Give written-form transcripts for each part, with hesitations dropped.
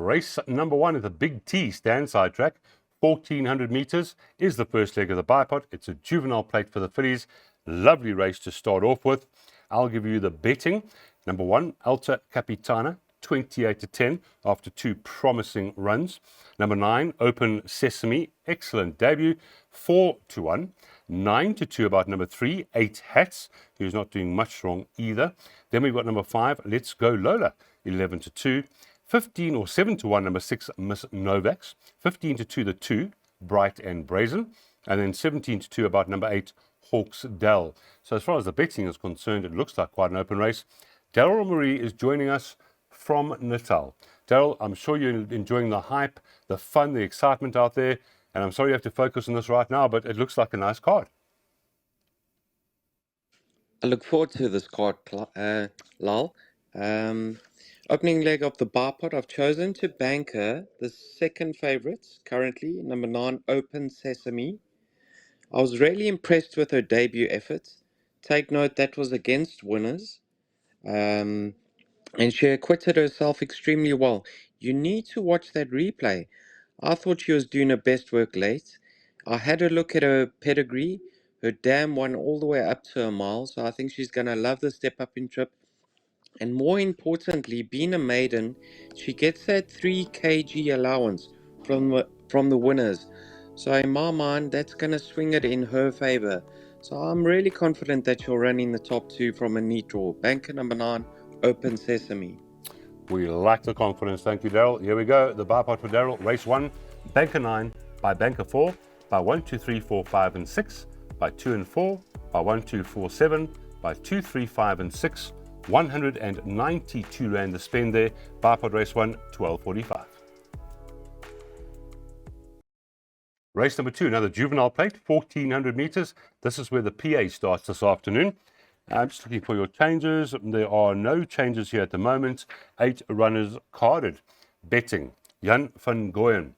Race number 1 is the Big T stand-side track. 1,400 meters is the first leg of the bipod. It's a juvenile plate for the fillies. Lovely race to start off with. I'll give you the betting. Number 1, Alta Capitana, 28-10 after 2 promising runs. Number 9, Open Sesame, excellent debut, 4-1. 9-2 about number 3, 8 Hats, who's not doing much wrong either. Then we've got number 5, Let's Go Lola, 11-2. 15 or 7-1, number 6, Miss Novaks. 15-2, the 2, Bright and Brazen. And then 17-2 about number 8, Hawks Dell. So as far as the betting is concerned, it looks like quite an open race. Daryl Marie is joining us from Natal. Daryl, I'm sure you're enjoying the hype, the fun, the excitement out there. And I'm sorry you have to focus on this right now, but it looks like a nice card. I look forward to this card, Lal. Opening leg of the bipod, I've chosen to banker the second favourites, currently, number 9, Open Sesame. I was really impressed with her debut efforts. Take note that was against winners. And she acquitted herself extremely well. You need to watch that replay. I thought she was doing her best work late. I had a look at her pedigree. Her dam won all the way up to a mile, so I think she's going to love the step up in trip. And more importantly, being a maiden, she gets that 3 kg allowance from the winners. So in my mind, that's going to swing it in her favour. So I'm really confident that she'll run in the top 2 from a neat draw. Banker number 9, Open Sesame. We like the confidence. Thank you, Daryl. Here we go. The bipod for Daryl. Race 1, Banker 9 by Banker 4, by 1, 2, 3, 4, 5, and 6, by 2 and 4, by 1, 2, 4, 7, by 2, 3, 5, and 6. 192 rand to spend there. Bipod race 1, 12.45. Race number 2, another juvenile plate, 1,400 meters. This is where the PA starts this afternoon. I'm just looking for your changes. There are no changes here at the moment. 8 runners carded. Betting, Jan van Gooyen.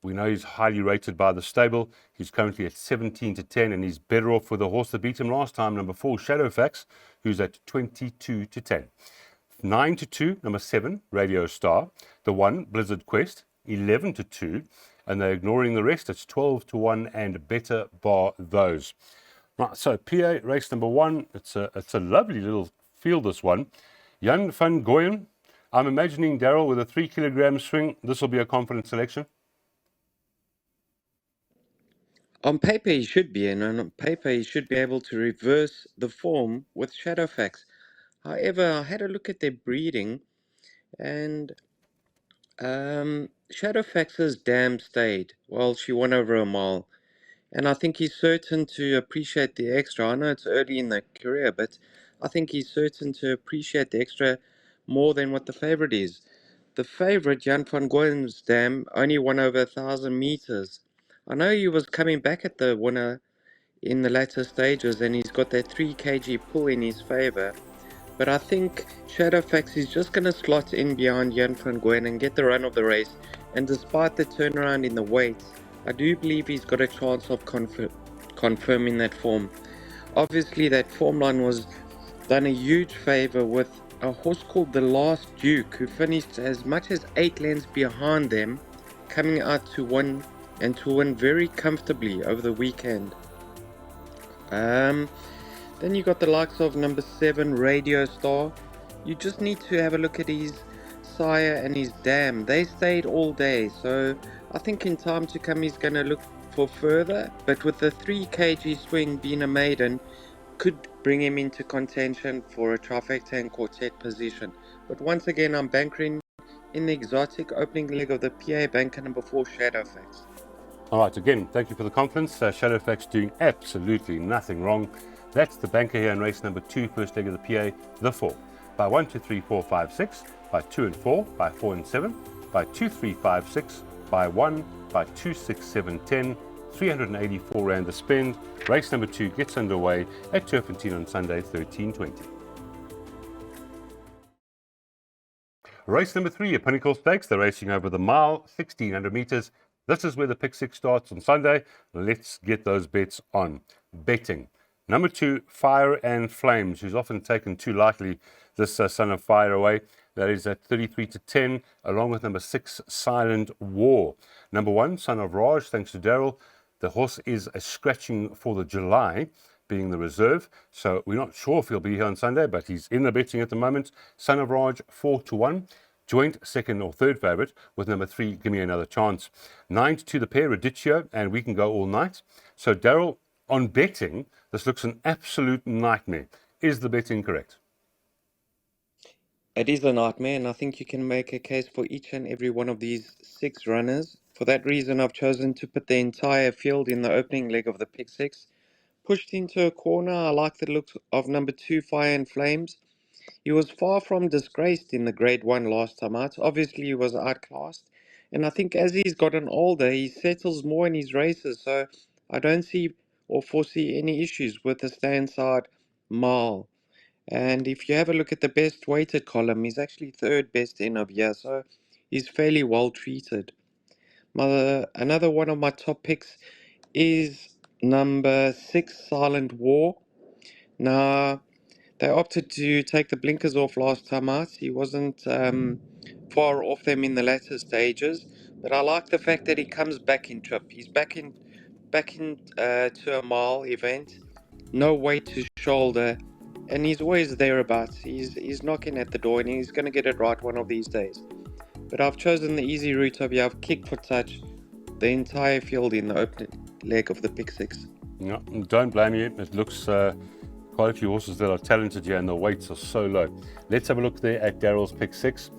We know he's highly rated by the stable. He's currently at 17-10, and he's better off with the horse that beat him last time, number 4, Shadowfax, who's at 22-10. 9-2, number 7, Radio Star. The 1, Blizzard Quest, 11-2, and they're ignoring the rest. It's 12-1 and better bar those. Right, so PA race number 1. It's a lovely little field, this one. Jan van Gooyen. I'm imagining Daryl with a 3 kilogram swing. This will be a confident selection. On paper, he should be, and on paper, he should be able to reverse the form with Shadowfax. However, I had a look at their breeding, and Shadowfax's dam stayed while she won over a mile. And I think he's certain to appreciate the extra. I know it's early in the career, but I think he's certain to appreciate the extra more than what the favourite is. The favourite, Jan van Gooyen's dam, only won over 1,000 metres. I know he was coming back at the winner in the latter stages, and he's got that 3 kg pull in his favour. But I think Shadowfax is just going to slot in behind Jan van Gooyen and get the run of the race. And despite the turnaround in the weights, I do believe he's got a chance of confirming that form. Obviously, that form line was done a huge favour with a horse called The Last Duke, who finished as much as 8 lengths behind them, coming out to win very comfortably over the weekend. Then you got the likes of number 7, Radio Star. You just need to have a look at his sire and his dam. They stayed all day, so I think in time to come he's going to look for further. But with the 3 kg swing being a maiden, could bring him into contention for a trifecta and quartet position. But once again, I'm bankering in the exotic opening leg of the PA, banker number 4, Shadowfax. All right, again, thank you for the confidence. Shadowfax doing absolutely nothing wrong. That's the banker here in race number 2, first leg of the PA, the 4. By 1, 2, 3, 4, 5, 6, by 2 and 4, by 4 and 7, by 2, 3, 5, 6, by 1, by 2, 6, 7, 10, 384 rand to spend. Race number 2 gets underway at Turffontein on Sunday, 13:20. Race number 3, a Pinnacle Stakes. They're racing over the mile, 1,600 meters. This is where the pick 6 starts on Sunday. Let's get those bets on. Betting. Number 2, Fire and Flames, who's often taken too lightly this Son of Fire away. That is at 33 to 10, along with number 6, Silent War. Number 1, Son of Raj, thanks to Daryl. The horse is a scratching for the July, being the reserve. So we're not sure if he'll be here on Sunday, but he's in the betting at the moment. Son of Raj, 4 to 1. Joint second or third favourite with number 3, Give Me Another Chance. 9 to 2 the pair, Radicchio, and We Can Go All Night. So Daryl, on betting, this looks an absolute nightmare. Is the betting correct? It is a nightmare, and I think you can make a case for each and every one of these 6 runners. For that reason, I've chosen to put the entire field in the opening leg of the pick 6. Pushed into a corner, I like the look of number 2, Fire and Flames. He was far from disgraced in the Grade 1 last time out. Obviously, he was outclassed. And I think as he's gotten older, he settles more in his races. So I don't see or foresee any issues with the stand side mile. And if you have a look at the best weighted column, he's actually third best in of year. So he's fairly well treated. Another one of my top picks is number 6, Silent War. Now, they opted to take the blinkers off last time out. He wasn't far off them in the latter stages, but I like the fact that he comes back in trip. He's back in to a mile event, no weight to shoulder, and he's always thereabouts. He's knocking at the door, and he's going to get it right one of these days. But I've chosen the easy route of I've kicked for touch the entire field in the opening leg of the pick 6. No, don't blame you. It looks quite a few horses that are talented here, and the weights are so low. Let's have a look there at Daryl's pick 6.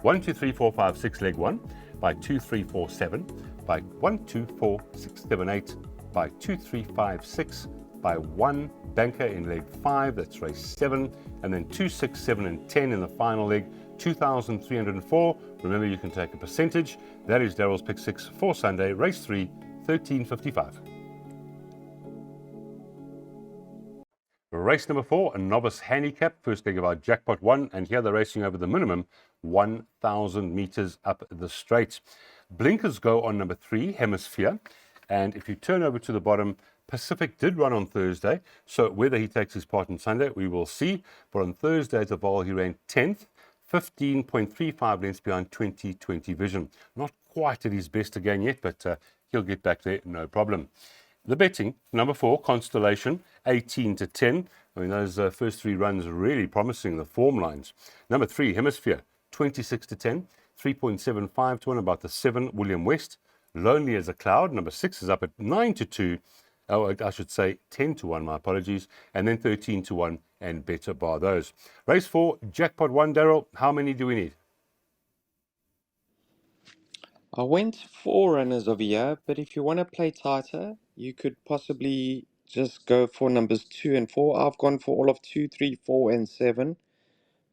1, 2, 3, 4, 5, 6, leg 1, by 2, 3, 4, 7, by 1, 2, 4, 6, 7, 8, by 2, 3, 5, 6, by 1 banker in leg 5, that's race 7, and then 2, 6, 7, and 10 in the final leg, 2,304. Remember, you can take a percentage. That is Daryl's pick 6 for Sunday, race 3, 1355. Race number 4, a novice handicap, first leg of our jackpot 1, and here they're racing over the minimum 1,000 meters up the straight. Blinkers go on number 3, Hemisphere, and if you turn over to the bottom, Pacific did run on Thursday, so whether he takes his part on Sunday, we will see. But on Thursday at the Vol, he ran 10th, 15.35 lengths behind 2020 Vision. Not quite at his best again yet, but he'll get back there, no problem. The betting, number 4, Constellation, 18 to 10. I mean, those first 3 runs are really promising, the form lines. Number 3, Hemisphere, 26 to 10, 3.75 to 1, about the 7, William West. Lonely as a Cloud, number 6, is up at 9 to 2. Oh, I should say 10 to 1, my apologies. And then 13 to 1, and better bar those. Race 4, Jackpot 1, Daryl, how many do we need? I went 4 runners of a year, but if you want to play tighter, you could possibly just go for numbers 2 and 4. I've gone for all of 2, 3, 4, and 7.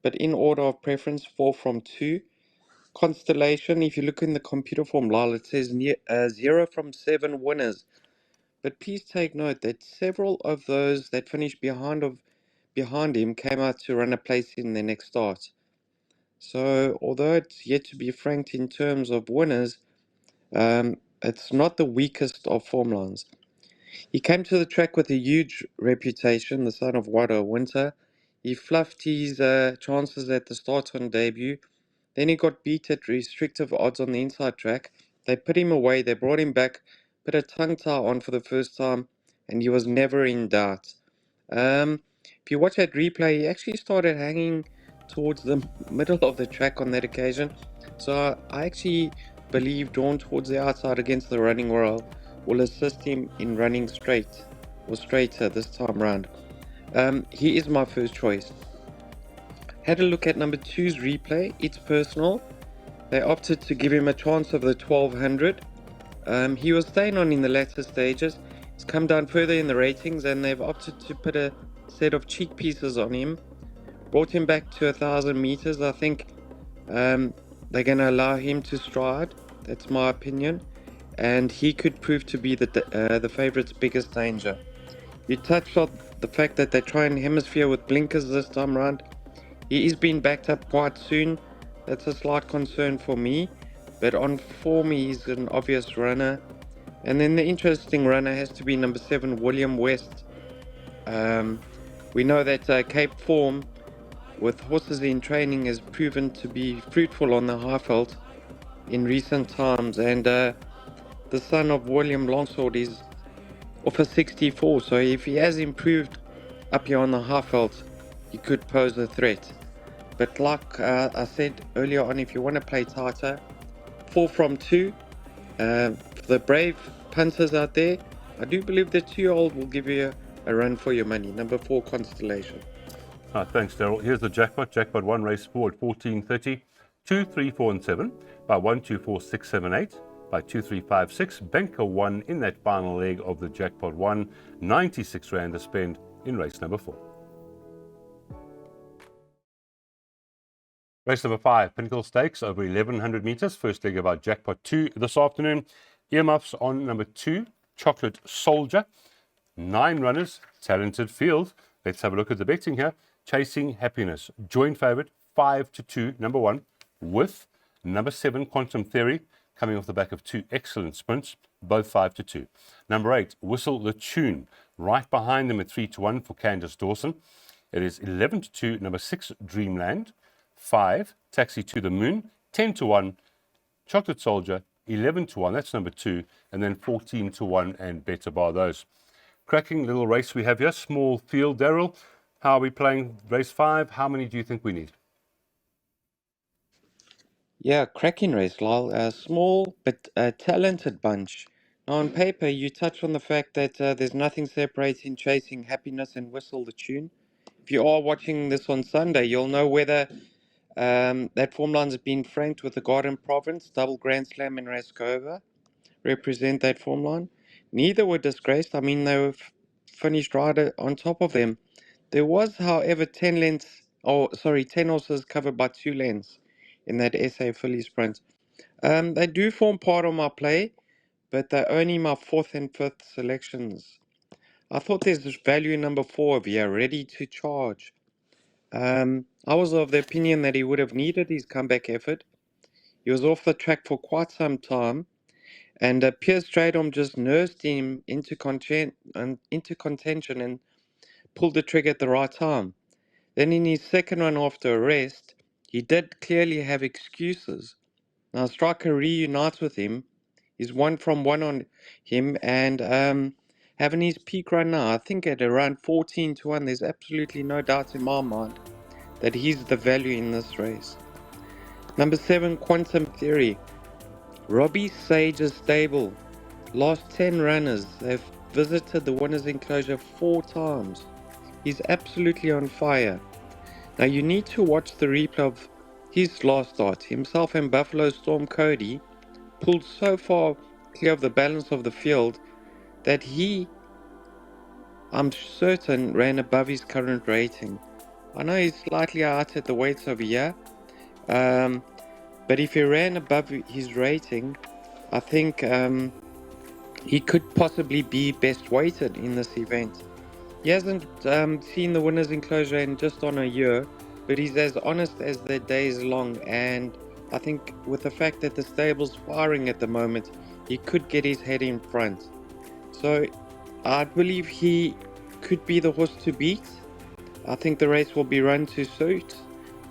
But in order of preference, 4 from 2. Constellation, if you look in the computer form, Lyle, it says 0 from 7 winners. But please take note that several of those that finished behind him came out to run a place in their next start. So although it's yet to be franked in terms of winners, it's not the weakest of form lines. He came to the track with a huge reputation, the son of Wada Winter. He fluffed his chances at the start on debut. Then he got beat at restrictive odds on the inside track. They put him away, they brought him back, put a tongue tie on for the first time, and he was never in doubt. If you watch that replay, he actually started hanging towards the middle of the track on that occasion. So I actually believe drawn towards the outside against the running royal will assist him in running straight or straighter this time round. He is my first choice. Had a look at number 2's replay. It's personal. They opted to give him a chance of the 1200. He was staying on in the latter stages. He's come down further in the ratings, and they've opted to put a set of cheek pieces on him. Brought him back to 1,000 meters. I think they're going to allow him to stride. That's my opinion. And he could prove to be the favourite's biggest danger. You touched on the fact that they're trying Hemisphere with blinkers this time round. He is being backed up quite soon. That's a slight concern for me. But on form, he's an obvious runner. And then the interesting runner has to be number 7, William West. We know that Cape Form with horses in training has proven to be fruitful on the Highveld in recent times, and the son of William Longsword is off a 64, so if he has improved up here on the Highveld, he could pose a threat. But like I said earlier on, if you want to play tighter, 4 from 2. For the brave punters out there, I do believe the 2-year-old will give you a run for your money. Number 4, Constellation. Thanks, Daryl. Here's the jackpot. Jackpot 1, race 4 at 14.30. 2, 3, 4, and 7 by 1, 2, 4, 6, 7, 8 by 2, 3, 5, 6. Banker 1 in that final leg of the jackpot 1. 96 Rand to spend in race number 4. Race number 5, Pinnacle Stakes over 1100 meters. First leg of our jackpot 2 this afternoon. Earmuffs on number 2, Chocolate Soldier. 9 runners, talented field. Let's have a look at the betting here. Chasing Happiness, joint favorite, 5-2, number 1, with number 7, Quantum Theory, coming off the back of 2 excellent sprints, both 5-2. Number 8, Whistle the Tune, right behind them at 3-1 for Candace Dawson. It is 11-2, number 6, Dreamland, 5, Taxi to the Moon, 10-1, Chocolate Soldier, 11-1, that's number 2, and then 14-1 and Better Bar those. Cracking little race we have here, small field. Daryl, how are we playing race 5? How many do you think we need? Yeah, cracking race, Lyle. A small but talented bunch. Now, on paper, you touch on the fact that there's nothing separating Chasing Happiness and Whistle the Tune. If you are watching this on Sunday, you'll know whether that form line has been franked with the Garden Province, Double Grand Slam and Raskova represent that form line. Neither were disgraced. I mean, they were finished right on top of them. There was, however, 10 horses covered by 2 lengths in that SA Philly sprint. They do form part of my play, but they're only my 4th and 5th selections. I thought there's value in number 4 here, Ready to Charge. I was of the opinion that he would have needed his comeback effort. He was off the track for quite some time, and Piers Stradom just nursed him into contention and pulled the trigger at the right time. Then in his second run after a rest, he did clearly have excuses. Now Striker reunites with him. He's 1 from 1 on him, and having his peak run now, I think at around 14-1, there's absolutely no doubt in my mind that he's the value in this race. Number 7, Quantum Theory. Robbie Sage's stable. Last 10 runners, they've visited the winner's enclosure 4 times. He's absolutely on fire. Now you need to watch the replay of his last start. Himself and Buffalo Storm Cody pulled so far clear of the balance of the field that he, I'm certain, ran above his current rating. I know he's slightly out at the weights over here, but if he ran above his rating, I think he could possibly be best weighted in this event. He hasn't seen the winner's enclosure in just on a year, but he's as honest as the day is long, and I think with the fact that the stable's firing at the moment, he could get his head in front. So I believe he could be the horse to beat. I think the race will be run to suit,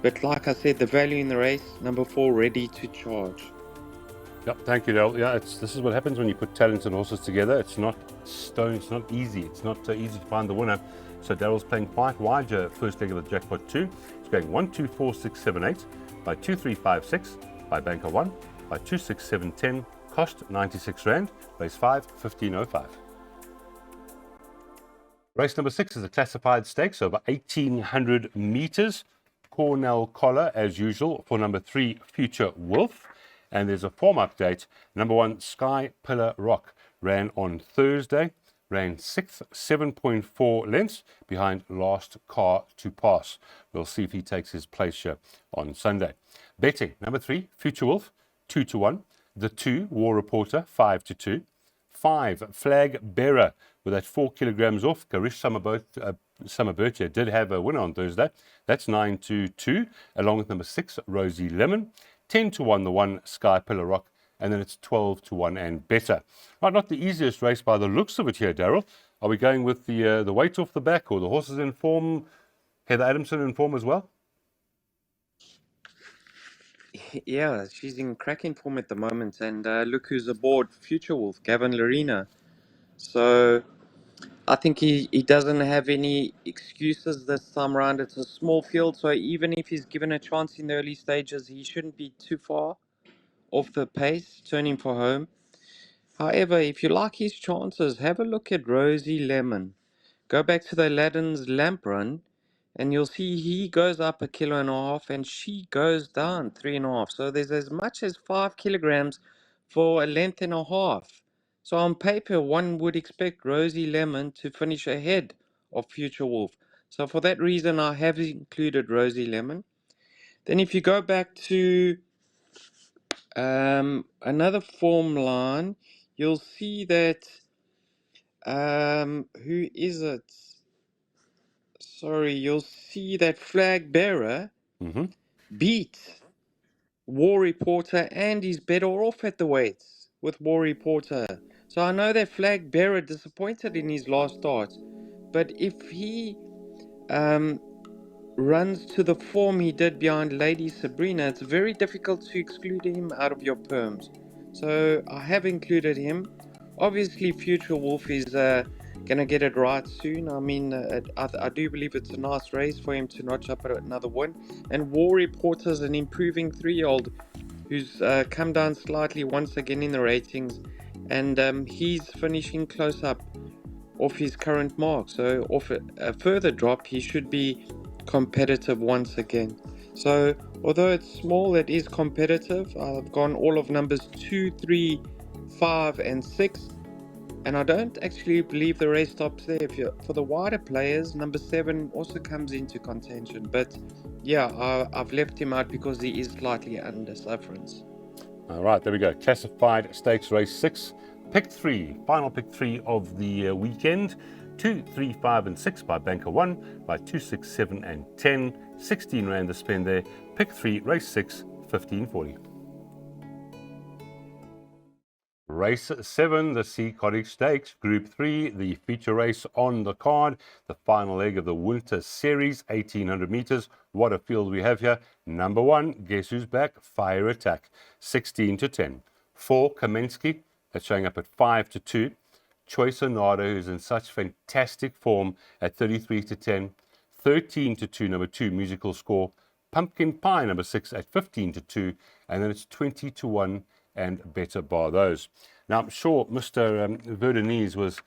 but like I said, the value in the race, number 4, Ready to Charge. Yep, thank you, Daryl. Yeah, this is what happens when you put talented horses together. It's not it's not easy. It's not easy to find the winner. So Daryl's playing quite wide here. First leg of the jackpot 2. He's going 1, 2, 4, 6, 7, 8 by 2, 3, 5, 6 by Banker 1 by 2, 6, 7, 10. Cost 96 Rand. Race 5, 15.05. Race number 6 is a classified stakes over 1800 meters. Cornell collar as usual for number 3, Future Wolf. And there's a form update. Number 1, Sky Pillar Rock, ran on Thursday, ran 6th, 7.4 lengths behind Last Car to Pass. We'll see if he takes his place here on Sunday. Betting, number 3, Future Wolf, 2-1. The 2, War Reporter, 5-2. 5, Flag Bearer, with that 4 kilograms off. Karish Summerbirch did have a winner on Thursday. That's 9-2, along with number 6, Rosie Lemon. 10-1, the 1, Sky Pillar Rock, and then it's 12-1 and Better. Right, not the easiest race by the looks of it here, Daryl. Are we going with the weight off the back, or the horses in form? Heather Adamson in form as well? Yeah, she's in cracking form at the moment. And look who's aboard Future Wolf, Gavin Larena. So I think he doesn't have any excuses this time around. It's a small field, so even if he's given a chance in the early stages, he shouldn't be too far off the pace, turning for home. However, if you like his chances, have a look at Rosie Lemon. Go back to the Aladdin's lamp run, and you'll see he goes up 1.5 kg, and she goes down 3.5. So there's as much as 5 kilograms for a length and a half. So on paper, one would expect Rosie Lemon to finish ahead of Future Wolf. So for that reason, I have included Rosie Lemon. Then if you go back to another form line, you'll see that who is it? Sorry, you'll see that Flag Bearer Mm-hmm. beat War Reporter and is better off at the weights with War Reporter. So I know that Flag Bearer disappointed in his last start, but if he um runs to the form he did behind Lady Sabrina, it's very difficult to exclude him out of your perms. So I have included him. Obviously, Future Wolf is going to get it right soon. I mean, I do believe it's a nice race for him to notch up another win. And War Reporter's an improving 3-year-old who's come down slightly once again in the ratings. And he's finishing close up off his current mark. So off a further drop, he should be competitive once again. So although it's small, it is competitive. I've gone all of numbers 2, 3, 5, and 6. And I don't actually believe the race stops there. If you're, for the wider players, number 7 also comes into contention. But yeah, I've left him out because he is slightly under sufferance. All right, there we go. Classified Stakes Race 6. Pick 3, final pick 3 of the weekend. 2, 3, 5, and 6 by Banker 1, by 2, 6, 7, and 10. 16 Rand to spend there. Pick 3, Race 6, 1540. Race 7, the Sea Cottage Stakes, Group 3, the feature race on the card, the final leg of the Winter Series, 1800 meters. What a field we have here. Number 1, guess who's back? Fire Attack, 16 to 10. 4, Kamensky, that's showing up at 5 to 2. Choice Onada, who's in such fantastic form, at 33 to 10. 13 to 2, number 2, Musical Score. Pumpkin Pie, number 6, at 15 to 2. And then it's 20 to 1. And better bar those. Now, I'm sure Mr. Verdenese was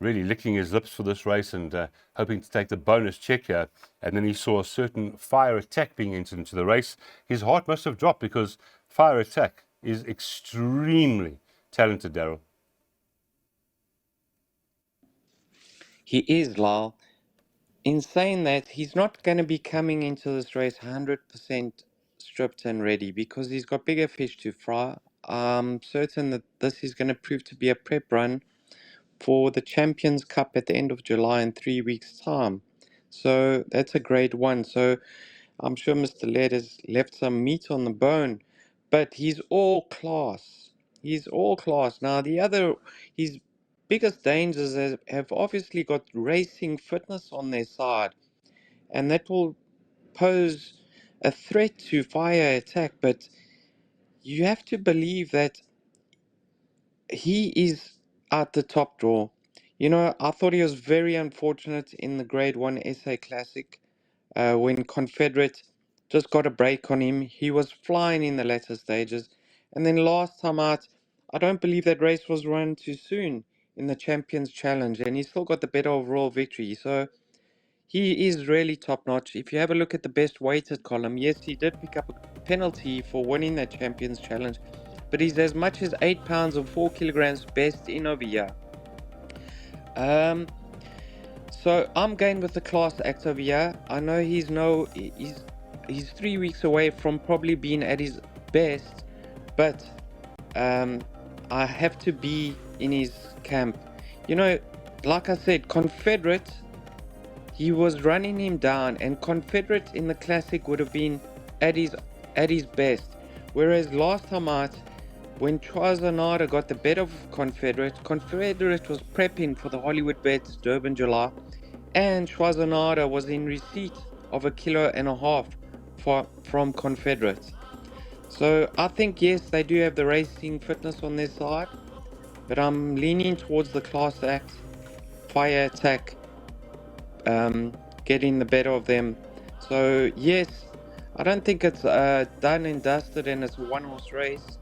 really licking his lips for this race and hoping to take the bonus check here. And then he saw a certain Fire Attack being entered into the race. His heart must have dropped because Fire Attack is extremely talented, Daryl. He is, Lyle. In saying that, he's not going to be coming into this race 100% stripped and ready because he's got bigger fish to fry. I'm certain that this is going to prove to be a prep run for the Champions Cup at the end of July in 3 weeks' time. So that's a grade 1. So I'm sure Mr. Laird has left some meat on the bone, but he's all class. He's all class. Now, his biggest dangers have obviously got racing fitness on their side, and that will pose a threat to Fire Attack. But you have to believe that he is at the top draw. You know, I thought he was very unfortunate in the Grade 1 SA Classic when Confederate just got a break on him. He was flying in the latter stages. And then last time out, I don't believe that race was run too soon in the Champions Challenge, and he still got the better overall victory. So he is really top notch. If you have a look at the best weighted column, yes, he did pick up a penalty for winning that Champions Challenge, but he's as much as 8 pounds or 4 kilograms best in over here. So I'm going with the class act over here. I know he's 3 weeks away from probably being at his best, but I have to be in his camp. You know, like I said, Confederate, he was running him down, and Confederate in the classic would have been at his best. Whereas last time out, when Chwazanada got the better of Confederate, Confederate was prepping for the Hollywood Bets Durban July, and was in receipt of 1.5 kg from Confederate. So I think, yes, they do have the racing fitness on their side, but I'm leaning towards the class act, fire attack, getting the better of them. So yes, I don't think it's done and dusted and it's a one-horse race,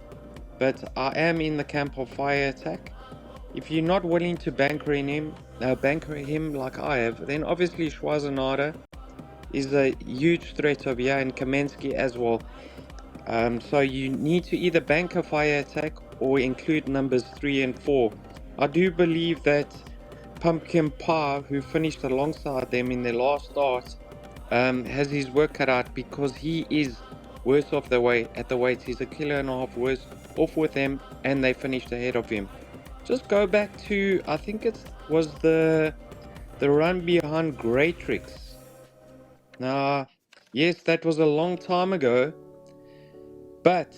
but I am in the camp of fire attack. If you're not willing to banker him like I have, then obviously Schwarzenegger is a huge threat over here, and Kamensky as well. So you need to either bank a fire attack or include numbers 3 and 4. I do believe that Pumpkin Pie, who finished alongside them in their last start, has his work cut out because he is worse off the way at the weights. He's a kilo and a half worse off with them, and they finished ahead of him. Just go back to, I think it was the run behind Greatrix. Now, yes, that was a long time ago, but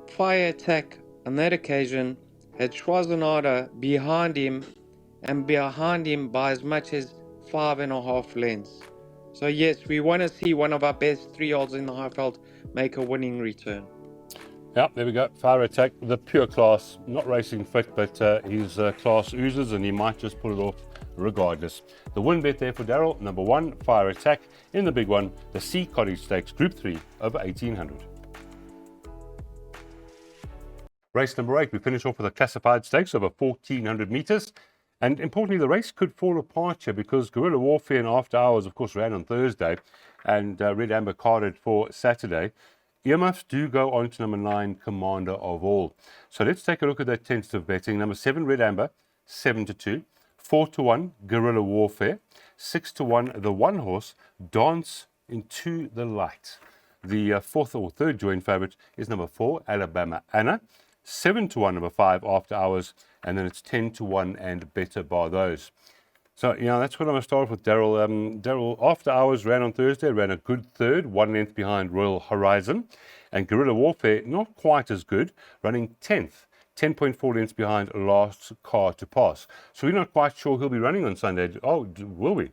Fire Attack on that occasion had Schwarzenegger behind him, and behind him by as much as 5.5 lengths. So yes, we want to see one of our best 3-year-olds in the Highveld make a winning return. Yeah, there we go. Fire Attack, the pure class, not racing fit, but his class oozes and he might just pull it off regardless. The win bet there for Daryl, number 1, Fire Attack. In the big one, the Sea Cottage Stakes, Group 3, over 1800. Race number 8, we finish off with a classified stakes over 1400 meters. And importantly, the race could fall apart here because Guerrilla Warfare and After Hours, of course, ran on Thursday and Red Amber carded for Saturday. Earmuffs do go on to number 9, Commander of All. So let's take a look at that tentative betting. Number 7, Red Amber, 7-2. 4-1, Guerrilla Warfare. 6-1, the one horse, Dance into the Light. The fourth or third joint favourite is number 4, Alabama Anna. 7-1, number 5, After Hours. And then it's 10-1 and better by those. So, that's what I'm going to start with Daryl. Daryl, After Hours ran on Thursday, ran a good third, 1 length behind Royal Horizon. And Guerrilla Warfare, not quite as good, running 10th, 10.4 lengths behind Last Car to Pass. So we're not quite sure he'll be running on Sunday. Oh, will we?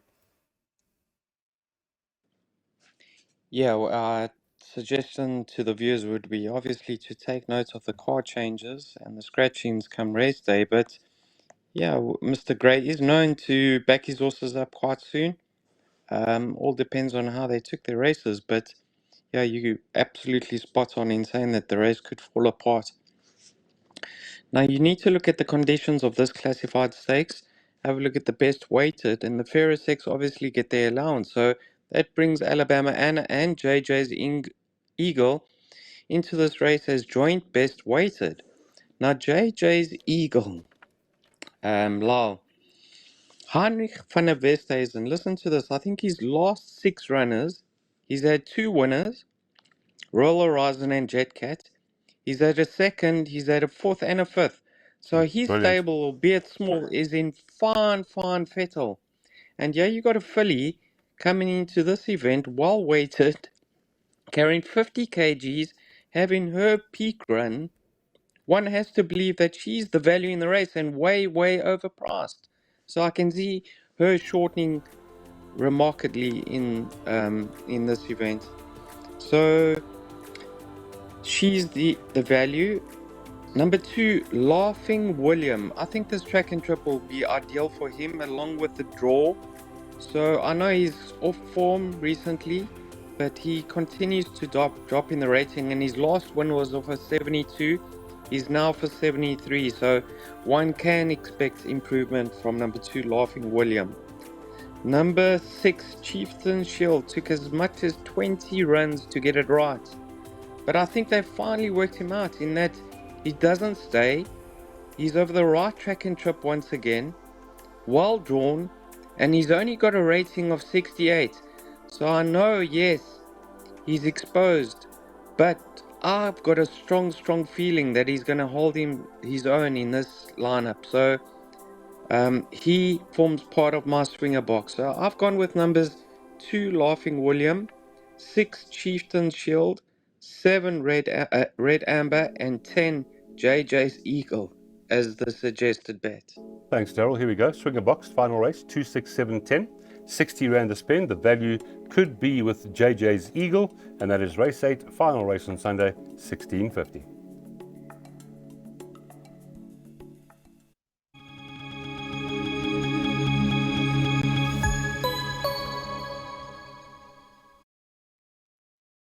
Yeah, well, our suggestion to the viewers would be obviously to take note of the car changes and the scratchings come race day. But yeah, Mr. Gray is known to back his horses up quite soon. All depends on how they took their races, but yeah, you absolutely spot on in saying that the race could fall apart. Now you need to look at the conditions of this classified stakes, have a look at the best weighted, and the fairer sex obviously get their allowance. So that brings Alabama Anna and JJ's Eagle into this race as joint best weighted. Now JJ's Eagle, Lyle, Heinrich van der Westhuizen, listen to this. I think his last 6 runners, he's had 2 winners, Royal Horizon and Jetcat. He's had a second, he's had a fourth and a fifth. So his Brilliant. stable, albeit small, is in fine fettle. And yeah, you got a filly coming into this event well weighted, carrying 50 kgs, having her peak run. One has to believe that she's the value in the race and way overpriced. So I can see her shortening remarkably in this event. So she's the value. Number 2, Laughing William. I think this track and trip will be ideal for him along with the draw. So I know he's off form recently, but he continues to drop in the rating, and his last win was off a 72. He's now for 73, so one can expect improvement from number 2, Laughing William. Number 6, Chieftain Shield, took as much as 20 runs to get it right. But I think they finally worked him out in that he doesn't stay. He's over the right track and trip once again. Well drawn. And he's only got a rating of 68. So I know, yes, he's exposed. But I've got a strong feeling that he's going to hold his own in this lineup. So he forms part of my swinger box. So I've gone with numbers 2, Laughing William, 6, Chieftain Shield, 7, Red Amber, and 10, JJ's Eagle as the suggested bet. Thanks, Daryl. Here we go. Swinger box, final race, 2, 6, 7, 10. 60 Rand to spend. The value could be with JJ's Eagle, and that is race 8, final race on Sunday, 1650.